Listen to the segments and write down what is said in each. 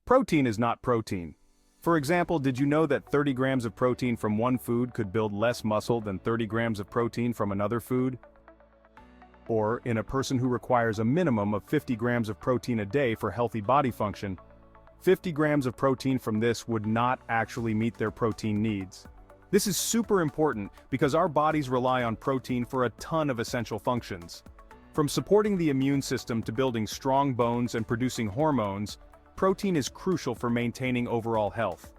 Protein is not protein. For example, did you know that 30 grams of protein from one food could build less muscle than 30 grams of protein from another food? Or, in a person who requires a minimum of 50 grams of protein a day for healthy body function, 50 grams of protein from this would not actually meet their protein needs. This is super important because our bodies rely on protein for a ton of essential functions. From supporting the immune system to building strong bones and producing hormones, protein is crucial for maintaining overall health.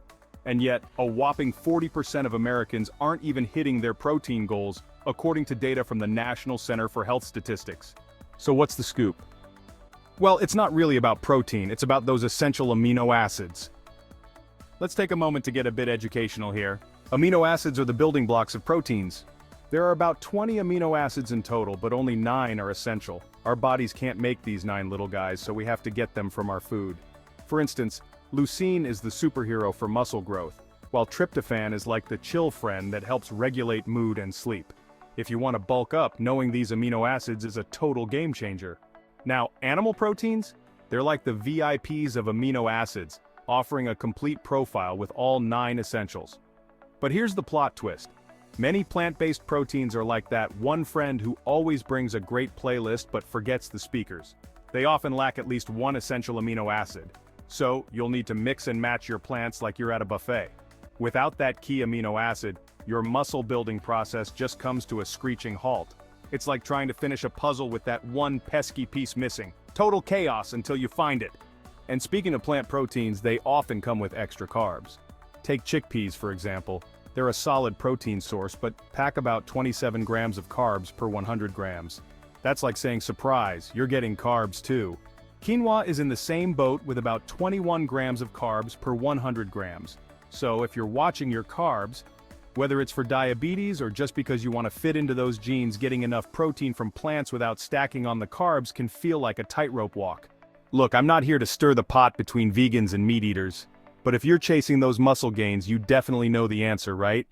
And yet, a whopping 40% of Americans aren't even hitting their protein goals, according to data from the National Center for Health Statistics. So what's the scoop? Well, it's not really about protein, it's about those essential amino acids. Let's take a moment to get a bit educational here. Amino acids are the building blocks of proteins. There are about 20 amino acids in total, but only 9 are essential. Our bodies can't make these 9 little guys, so we have to get them from our food. For instance, leucine is the superhero for muscle growth, while tryptophan is like the chill friend that helps regulate mood and sleep. If you want to bulk up, knowing these amino acids is a total game changer. Now, animal proteins? They're like the VIPs of amino acids, offering a complete profile with all 9 essentials. But here's the plot twist. Many plant-based proteins are like that one friend who always brings a great playlist but forgets the speakers. They often lack at least one essential amino acid. So, you'll need to mix and match your plants like you're at a buffet. Without that key amino acid, your muscle-building process just comes to a screeching halt. It's like trying to finish a puzzle with that one pesky piece missing. Total chaos until you find it. And speaking of plant proteins, they often come with extra carbs. Take chickpeas, for example. They're a solid protein source, but pack about 27 grams of carbs per 100 grams. That's like saying, surprise, you're getting carbs too. Quinoa is in the same boat with about 21 grams of carbs per 100 grams. So if you're watching your carbs, whether it's for diabetes or just because you want to fit into those genes, getting enough protein from plants without stacking on the carbs can feel like a tightrope walk. Look, I'm not here to stir the pot between vegans and meat eaters. But if you're chasing those muscle gains, you definitely know the answer, right?